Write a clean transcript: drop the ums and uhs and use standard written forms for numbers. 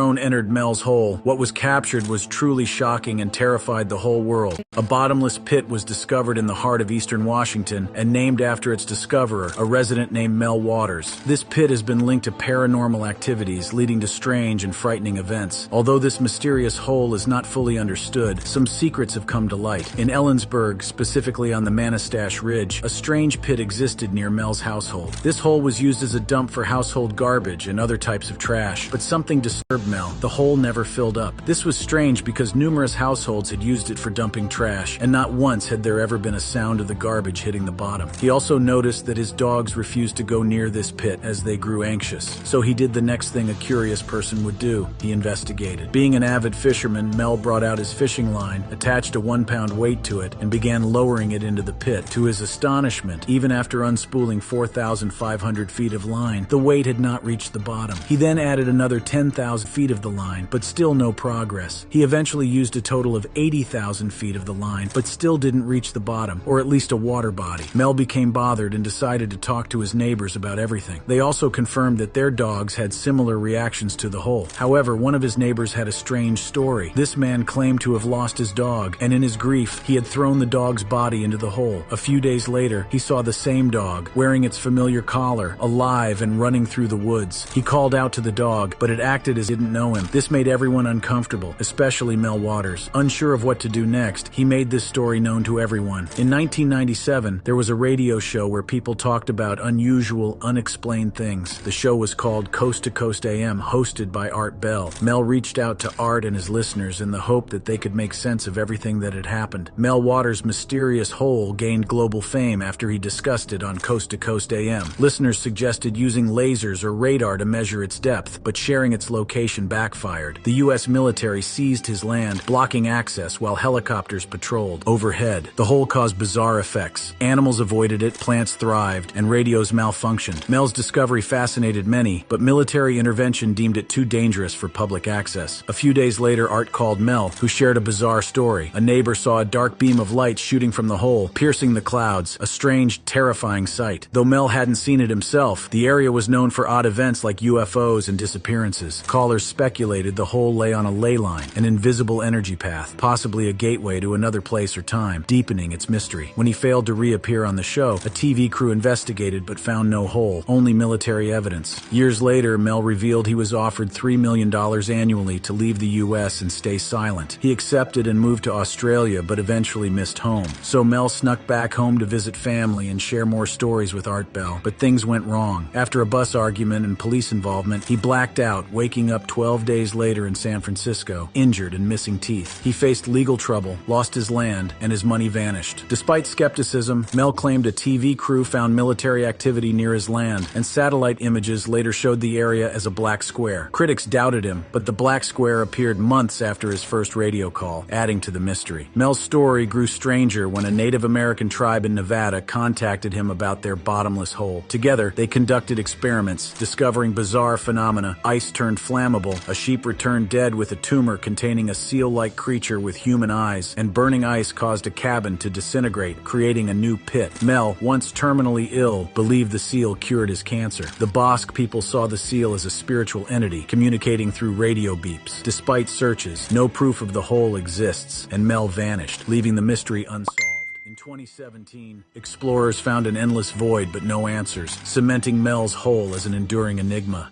drone entered Mel's hole, what was captured was truly shocking and terrified the whole world. A bottomless pit was discovered in the heart of eastern Washington and named after its discoverer, a resident named Mel Waters. This pit has been linked to paranormal activities, leading to strange and frightening events. Although this mysterious hole is not fully understood, some secrets have come to light. In Ellensburg, specifically on the Manistash Ridge, a strange pit existed near Mel's household. This hole was used as a dump for household garbage and other types of trash, but something disturbed Mel. The hole never filled up. This was strange because numerous households had used it for dumping trash, and not once had there ever been a sound of the garbage hitting the bottom. He also noticed that his dogs refused to go near this pit as they grew anxious. So he did the next thing a curious person would do. He investigated. Being an avid fisherman, Mel brought out his fishing line, attached a 1-pound weight to it, and began lowering it into the pit. To his astonishment, even after unspooling 4,500 feet of line, the weight had not reached the bottom. He then added another 10,000 feet of the line, but still no progress. He eventually used a total of 80,000 feet of the line, but still didn't reach the bottom, or at least a water body. Mel became bothered and decided to talk to his neighbors about everything. They also confirmed that their dogs had similar reactions to the hole. However, one of his neighbors had a strange story. This man claimed to have lost his dog, and in his grief, he had thrown the dog's body into the hole. A few days later, he saw the same dog, wearing its familiar collar, alive and running through the woods. He called out to the dog, but it acted as it didn't know him. This made everyone uncomfortable, especially Mel Waters. Unsure of what to do next, he made this story known to everyone. In 1997, there was a radio show where people talked about unusual, unexplained things. The show was called Coast to Coast AM, hosted by Art Bell. Mel reached out to Art and his listeners in the hope that they could make sense of everything that had happened. Mel Waters' mysterious hole gained global fame after he discussed it on Coast to Coast AM. Listeners suggested using lasers or radar to measure its depth, but sharing its location backfired. The U.S. military seized his land, blocking access while helicopters patrolled overhead. The hole caused bizarre effects. Animals avoided it, plants thrived, and radios malfunctioned. Mel's discovery fascinated many, but military intervention deemed it too dangerous for public access. A few days later, Art called Mel, who shared a bizarre story. A neighbor saw a dark beam of light shooting from the hole, piercing the clouds, a strange, terrifying sight. Though Mel hadn't seen it himself, the area was known for odd events like UFOs and disappearances. Callers speculated the hole lay on a ley line, an invisible energy path, possibly a gateway to another place or time, deepening its mystery. When he failed to reappear on the show, a TV crew investigated but found no hole, only military evidence. Years later, Mel revealed he was offered $3 million annually to leave the U.S. and stay silent. He accepted and moved to Australia, but eventually missed home. So Mel snuck back home to visit family and share more stories with Art Bell. But things went wrong. After a bus argument and police involvement, he blacked out, waking up 12 days later in San Francisco, injured and missing teeth. He faced legal trouble, lost his land, and his money vanished. Despite skepticism, Mel claimed a TV crew found military activity near his land, and satellite images later showed the area as a black square. Critics doubted him, but the black square appeared months after his first radio call, adding to the mystery. Mel's story grew stranger when a Native American tribe in Nevada contacted him about their bottomless hole. Together, they conducted experiments, discovering bizarre phenomena. Ice turned flammable, a sheep returned dead with a tumor containing a seal-like creature with human eyes, and burning ice caused a cabin to disintegrate, creating a new pit. Mel, once terminally ill, believed the seal cured his cancer. The Bosque people saw the seal as a spiritual entity, communicating through radio beeps. Despite searches, no proof of the hole exists, and Mel vanished, leaving the mystery unsolved. In 2017, explorers found an endless void but no answers, cementing Mel's hole as an enduring enigma.